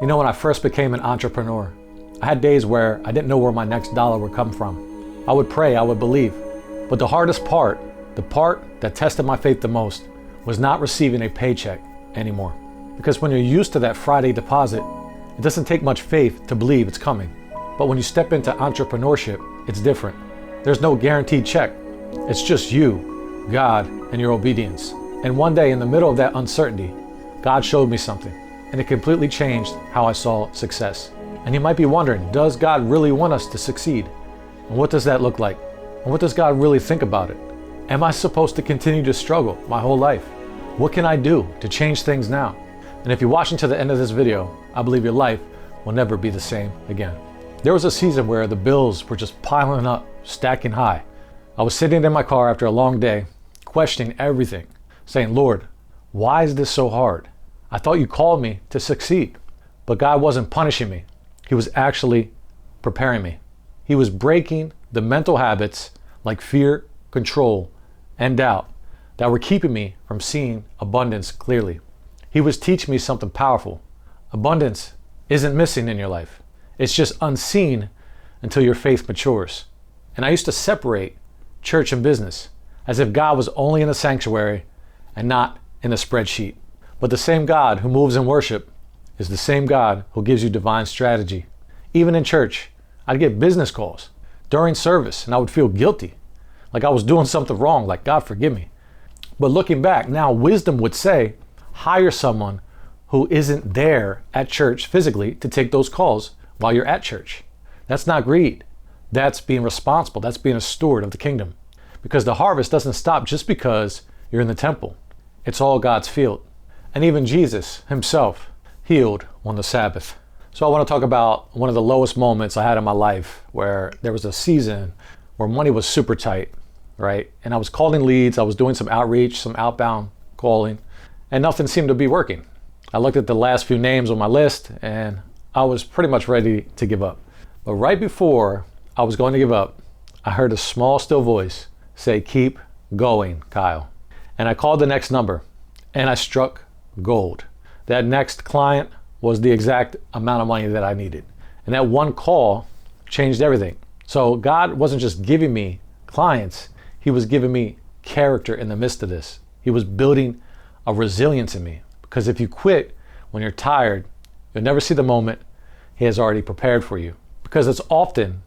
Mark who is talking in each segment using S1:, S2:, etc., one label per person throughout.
S1: You know, when I first became an entrepreneur, I had days where I didn't know where my next dollar would come from. I would pray, I would believe. But the hardest part, the part that tested my faith the most, was not receiving a paycheck anymore. Because when you're used to that Friday deposit, it doesn't take much faith to believe it's coming. But when you step into entrepreneurship, it's different. There's no guaranteed check. It's just you, God, and your obedience. And one day in the middle of that uncertainty, God showed me something, and it completely changed how I saw success. And you might be wondering, does God really want us to succeed? And what does that look like? And what does God really think about it? Am I supposed to continue to struggle my whole life? What can I do to change things now? And if you're watching to the end of this video, I believe your life will never be the same again. There was a season where the bills were just piling up, stacking high. I was sitting in my car after a long day, questioning everything, saying, Lord, why is this so hard? I thought you called me to succeed. But God wasn't punishing me. He was actually preparing me. He was breaking the mental habits like fear, control, and doubt that were keeping me from seeing abundance clearly. He was teaching me something powerful. Abundance isn't missing in your life. It's just unseen until your faith matures. And I used to separate church and business as if God was only in the sanctuary and not in a spreadsheet. But the same God who moves in worship is the same God who gives you divine strategy. Even in church, I'd get business calls during service and I would feel guilty, like I was doing something wrong, like God forgive me. But looking back, now wisdom would say, hire someone who isn't there at church physically to take those calls while you're at church. That's not greed. That's being responsible. That's being a steward of the kingdom. Because the harvest doesn't stop just because you're in the temple. It's all God's field. And even Jesus himself healed on the Sabbath. So I want to talk about one of the lowest moments I had in my life where there was a season where money was super tight, right? And I was calling leads, I was doing some outreach, some outbound calling, and nothing seemed to be working. I looked at the last few names on my list and I was pretty much ready to give up. But right before I was going to give up, I heard a small, still voice say, keep going, Kyle. And I called the next number and I struck gold. That next client was the exact amount of money that I needed. And that one call changed everything. So God wasn't just giving me clients, he was giving me character in the midst of this. He was building a resilience in me. Because if you quit when you're tired, you'll never see the moment he has already prepared for you. Because it's often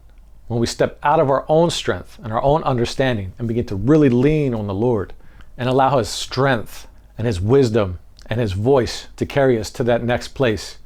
S1: when we step out of our own strength and our own understanding and begin to really lean on the Lord and allow his strength and his wisdom and his voice to carry us to that next place,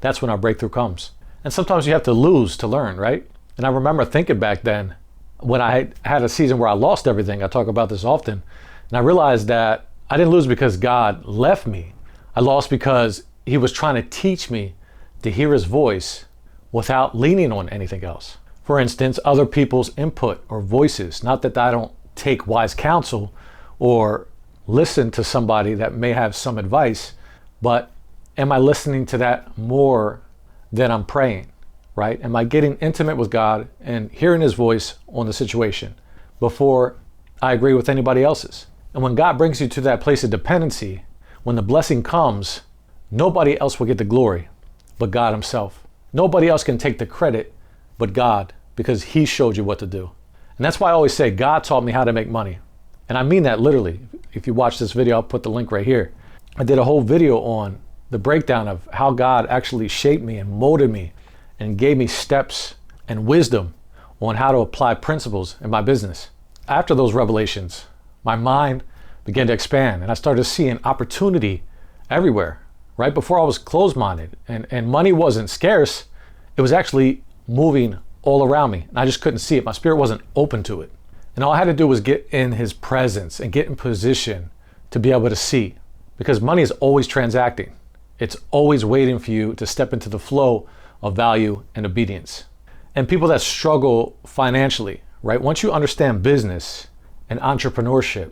S1: that's when our breakthrough comes. And sometimes you have to lose to learn, right? And I remember thinking back then when I had a season where I lost everything. I talk about this often. And I realized that I didn't lose because God left me. I lost because he was trying to teach me to hear his voice without leaning on anything else. For instance, other people's input or voices. Not that I don't take wise counsel or listen to somebody that may have some advice, but am I listening to that more than I'm praying, right? Am I getting intimate with God and hearing his voice on the situation before I agree with anybody else's? And when God brings you to that place of dependency, when the blessing comes, nobody else will get the glory but God himself. Nobody else can take the credit but God, because he showed you what to do. And that's why I always say God taught me how to make money. And I mean that literally. If you watch this video, I'll put the link right here. I did a whole video on the breakdown of how God actually shaped me and molded me and gave me steps and wisdom on how to apply principles in my business. After those revelations, my mind began to expand and I started seeing opportunity everywhere. Right before I was closed-minded and money wasn't scarce, it was actually moving all around me. And I just couldn't see it. My spirit wasn't open to it. And all I had to do was get in his presence and get in position to be able to see. Because money is always transacting. It's always waiting for you to step into the flow of value and obedience. And people that struggle financially, right? Once you understand business and entrepreneurship,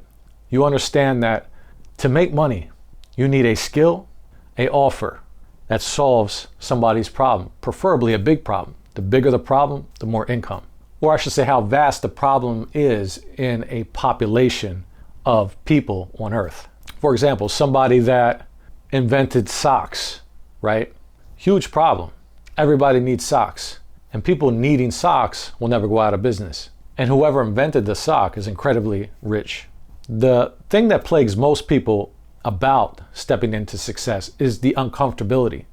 S1: you understand that to make money, you need a skill, an offer that solves somebody's problem, preferably a big problem. The bigger the problem, the more income. Or I should say how vast the problem is in a population of people on earth. For example, somebody that invented socks, right? Huge problem. Everybody needs socks, and people needing socks will never go out of business. And whoever invented the sock is incredibly rich. The thing that plagues most people about stepping into success is the uncomfortability,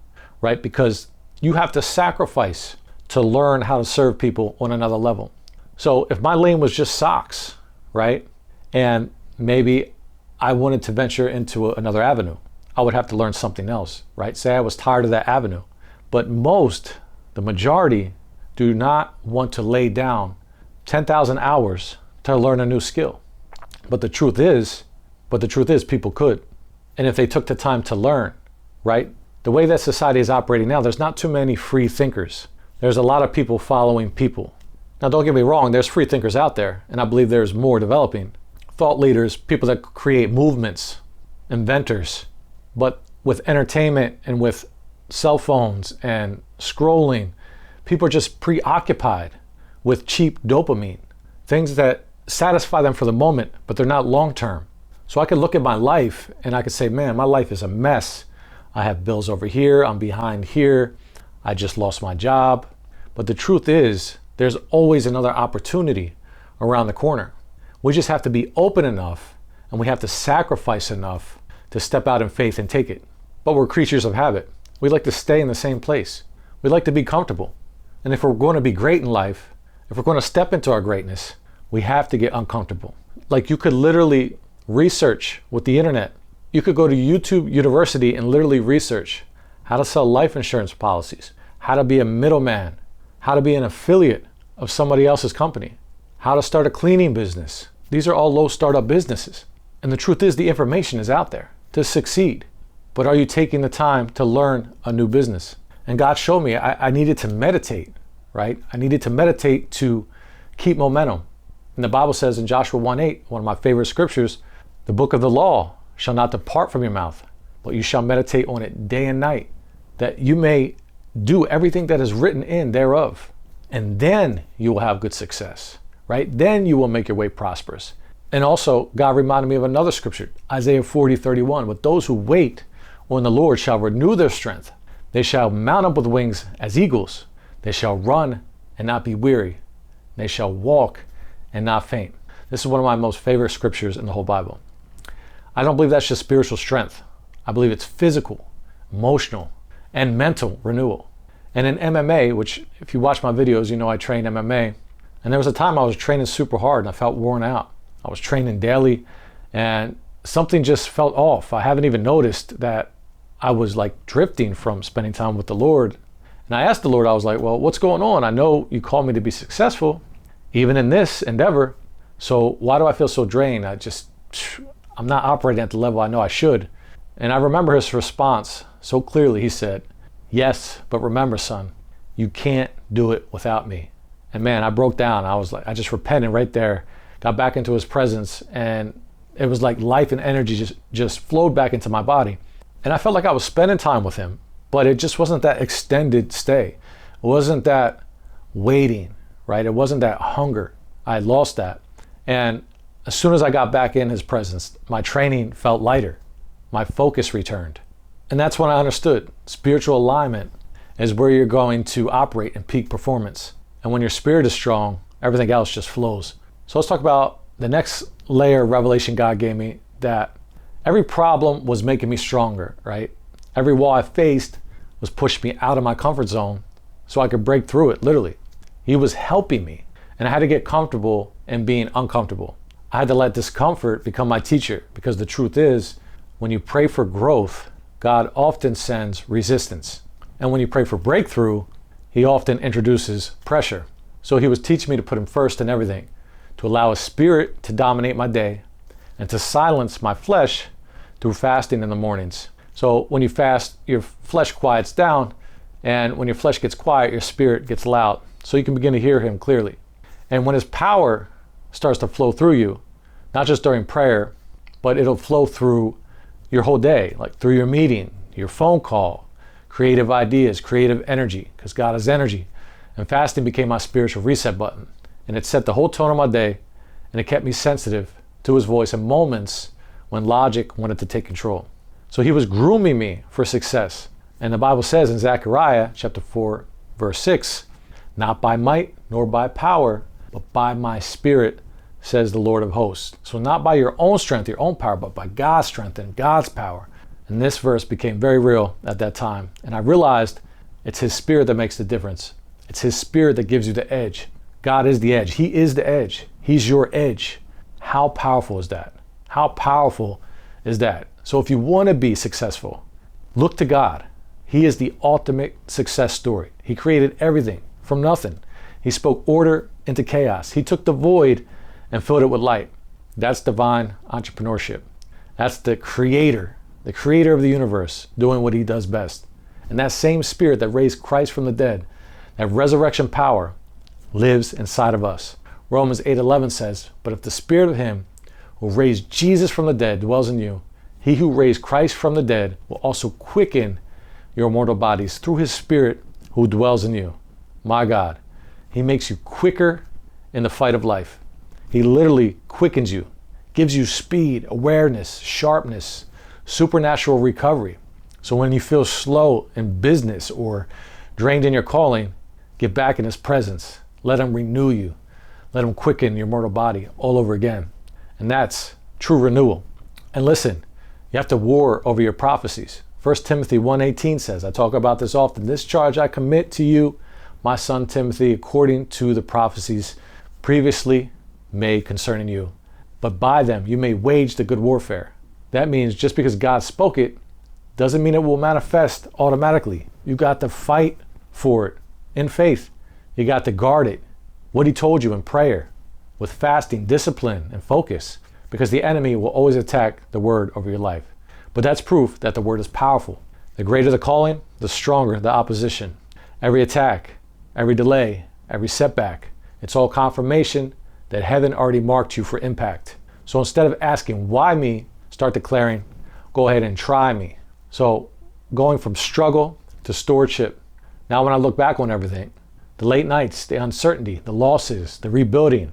S1: right? Because you have to sacrifice to learn how to serve people on another level. So if my lane was just socks, right? And maybe I wanted to venture into another avenue, I would have to learn something else, right? Say I was tired of that avenue. But the majority do not want to lay down 10,000 hours to learn a new skill. But the truth is people could. And if they took the time to learn, right? The way that society is operating now, there's not too many free thinkers. There's a lot of people following people. Now, don't get me wrong, there's free thinkers out there, and I believe there's more developing. Thought leaders, people that create movements, inventors. But with entertainment and with cell phones and scrolling, people are just preoccupied with cheap dopamine, things that satisfy them for the moment, but they're not long-term. So I could look at my life and I could say, man, my life is a mess. I have bills over here, I'm behind here, I just lost my job. But the truth is, there's always another opportunity around the corner. We just have to be open enough and we have to sacrifice enough to step out in faith and take it. But we're creatures of habit. We like to stay in the same place. We like to be comfortable. And if we're going to be great in life, if we're going to step into our greatness, we have to get uncomfortable. Like you could literally research with the internet. You could go to YouTube University and literally research how to sell life insurance policies, how to be a middleman, how to be an affiliate of somebody else's company, how to start a cleaning business. These are all low startup businesses. And the truth is the information is out there to succeed. But are you taking the time to learn a new business? And God showed me I needed to meditate, right? I needed to meditate to keep momentum. And the Bible says in Joshua 1:8, one of my favorite scriptures, the book of the law shall not depart from your mouth, but you shall meditate on it day and night, that you may do everything that is written in thereof. And then you will have good success, right? Then you will make your way prosperous. And also, God reminded me of another scripture, Isaiah 40:31, but those who wait on the Lord shall renew their strength. They shall mount up with wings as eagles. They shall run and not be weary. They shall walk and not faint. This is one of my most favorite scriptures in the whole Bible. I don't believe that's just spiritual strength. I believe it's physical, emotional, and mental renewal. And in MMA, which if you watch my videos, you know I train MMA. And there was a time I was training super hard and I felt worn out. I was training daily and something just felt off. I haven't even noticed that I was like drifting from spending time with the Lord. And I asked the Lord, I was like, well, what's going on? I know you called me to be successful, even in this endeavor. So why do I feel so drained? I'm not operating at the level I know I should. And I remember his response so clearly. He said, yes, but remember, son, you can't do it without me. And man, I broke down. I was like, I just repented right there, got back into his presence, and it was like life and energy just flowed back into my body. And I felt like I was spending time with him, but it just wasn't that extended stay. It wasn't that waiting, right? It wasn't that hunger. I had lost that. And as soon as I got back in his presence, my training felt lighter. My focus returned. And that's when I understood spiritual alignment is where you're going to operate in peak performance. And when your spirit is strong, everything else just flows. So let's talk about the next layer of revelation God gave me, that every problem was making me stronger, right? Every wall I faced was pushing me out of my comfort zone so I could break through it, literally. He was helping me, and I had to get comfortable in being uncomfortable. I had to let discomfort become my teacher, because the truth is, when you pray for growth, God often sends resistance. And when you pray for breakthrough, he often introduces pressure. So he was teaching me to put him first in everything, to allow his spirit to dominate my day, and to silence my flesh through fasting in the mornings. So when you fast, your flesh quiets down, and when your flesh gets quiet, your spirit gets loud, so you can begin to hear him clearly. And when his power starts to flow through you, not just during prayer, but it'll flow through your whole day, like through your meeting, your phone call, creative ideas, creative energy, because God is energy. And fasting became my spiritual reset button. And it set the whole tone of my day, and it kept me sensitive to his voice in moments when logic wanted to take control. So he was grooming me for success, And the Bible says in Zechariah chapter 4, verse 6, not by might nor by power, but by my Spirit, says the Lord of hosts. So not by your own strength, your own power, but by God's strength and God's power. And this verse became very real at that time. And I realized it's His Spirit that makes the difference. It's His Spirit that gives you the edge. God is the edge. He is the edge. He's your edge. How powerful is that? How powerful is that? So if you want to be successful, look to God. He is the ultimate success story. He created everything from nothing. He spoke order into chaos. He took the void and filled it with light. That's divine entrepreneurship. That's the creator of the universe doing what He does best. And that same Spirit that raised Christ from the dead, that resurrection power, lives inside of us. Romans 8:11 says, but if the Spirit of Him who raised Jesus from the dead dwells in you, He who raised Christ from the dead will also quicken your mortal bodies through His Spirit who dwells in you. My God, He makes you quicker in the fight of life. He literally quickens you, gives you speed, awareness, sharpness, supernatural recovery. So when you feel slow in business or drained in your calling, get back in His presence. Let Him renew you. Let Him quicken your mortal body all over again. And that's true renewal. And listen, you have to war over your prophecies. 1 Timothy 1:18 says, I talk about this often, this charge I commit to you, my son Timothy, according to the prophecies previously made concerning you. But by them you may wage the good warfare. That means just because God spoke it, doesn't mean it will manifest automatically. You got to fight for it in faith. You got to guard it, what He told you in prayer, with fasting, discipline, and focus, because the enemy will always attack the word over your life. But that's proof that the word is powerful. The greater the calling, the stronger the opposition. Every attack, every delay, every setback, it's all confirmation that heaven already marked you for impact. So instead of asking, why me, start declaring, go ahead and try me. So going from struggle to stewardship. Now when I look back on everything, the late nights, the uncertainty, the losses, the rebuilding,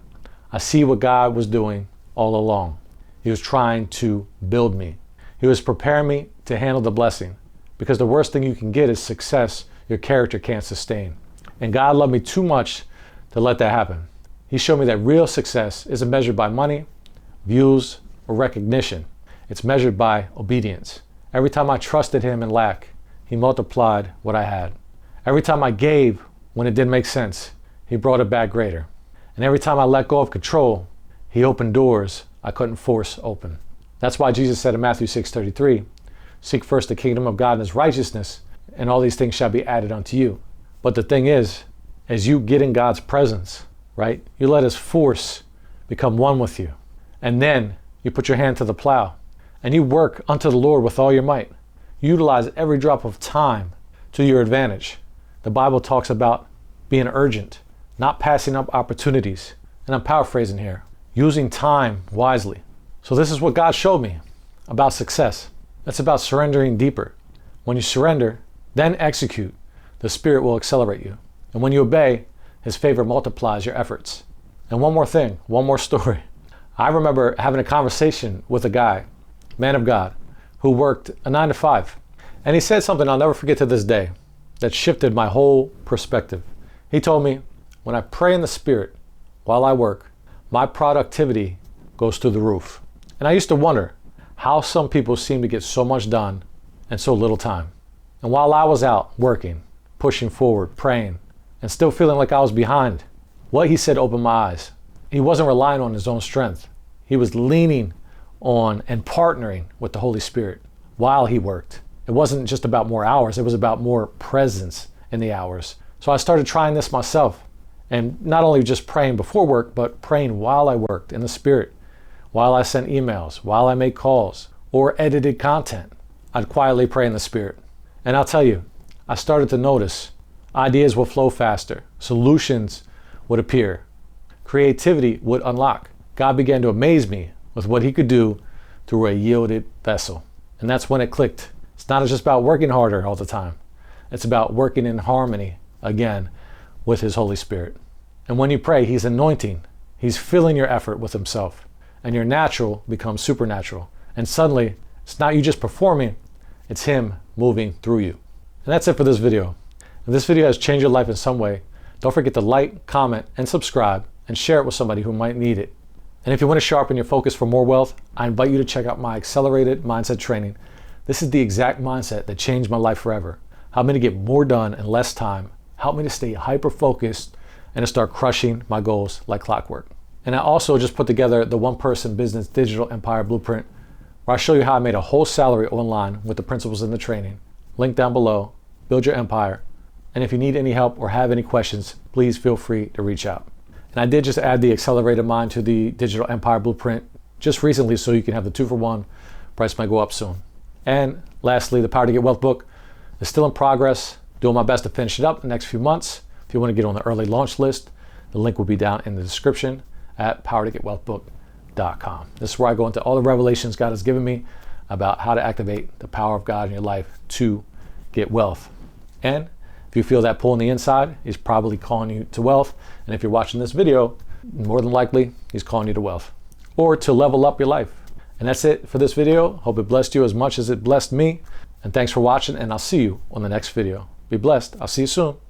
S1: I see what God was doing all along. He was trying to build me. He was preparing me to handle the blessing, because the worst thing you can get is success your character can't sustain. And God loved me too much to let that happen. He showed me that real success isn't measured by money, views, or recognition. It's measured by obedience. Every time I trusted Him in lack, He multiplied what I had. Every time I gave when it didn't make sense, He brought it back greater. And every time I let go of control, He opened doors I couldn't force open. That's why Jesus said in Matthew 6:33, seek first the kingdom of God and His righteousness, and all these things shall be added unto you. But the thing is, as you get in God's presence, right, you let His force become one with you. And then you put your hand to the plow and you work unto the Lord with all your might. You utilize every drop of time to your advantage. The Bible talks about being urgent, not passing up opportunities. And I'm paraphrasing here, using time wisely. So this is what God showed me about success. It's about surrendering deeper. When you surrender, then execute, the Spirit will accelerate you. And when you obey, His favor multiplies your efforts. And one more thing, one more story. I remember having a conversation with a guy, man of God, who worked a 9-to-5. And he said something I'll never forget to this day that shifted my whole perspective. He told me, when I pray in the Spirit while I work, my productivity goes through the roof. And I used to wonder how some people seem to get so much done in so little time. And while I was out working, pushing forward, praying, and still feeling like I was behind, what he said opened my eyes. He wasn't relying on his own strength. He was leaning on and partnering with the Holy Spirit while he worked. It wasn't just about more hours, it was about more presence in the hours. So I started trying this myself, and not only just praying before work, but praying while I worked in the Spirit, while I sent emails, while I made calls, or edited content. I'd quietly pray in the Spirit. And I'll tell you, I started to notice ideas would flow faster, solutions would appear, creativity would unlock. God began to amaze me with what He could do through a yielded vessel. And that's when it clicked. It's not just about working harder all the time. It's about working in harmony, again, with His Holy Spirit. And when you pray, He's anointing. He's filling your effort with Himself. And your natural becomes supernatural. And suddenly, it's not you just performing, it's Him moving through you. And that's it for this video. If this video has changed your life in some way, don't forget to like, comment, and subscribe, and share it with somebody who might need it. And if you want to sharpen your focus for more wealth, I invite you to check out my accelerated mindset training. This is the exact mindset that changed my life forever. Helped me to get more done in less time, helped me to stay hyper-focused, and to start crushing my goals like clockwork. And I also just put together the one-person business digital empire blueprint, where I show you how I made a whole salary online with the principles in the training. Link down below. Build your empire. And if you need any help or have any questions, please feel free to reach out. And I did just add the accelerated mind to the digital empire blueprint just recently, so you can have the 2-for-1. Price might go up soon. And lastly, the Power to Get Wealth book is still in progress. Doing my best to finish it up in the next few months. If you want to get on the early launch list, the link will be down in the description at powertogetwealthbook.com. This is where I go into all the revelations God has given me about how to activate the power of God in your life to get wealth. And if you feel that pull on the inside, he's probably calling you to wealth. And if you're watching this video, more than likely, he's calling you to wealth or to level up your life. And that's it for this video. Hope it blessed you as much as it blessed me. And thanks for watching, and I'll see you on the next video. Be blessed. I'll see you soon.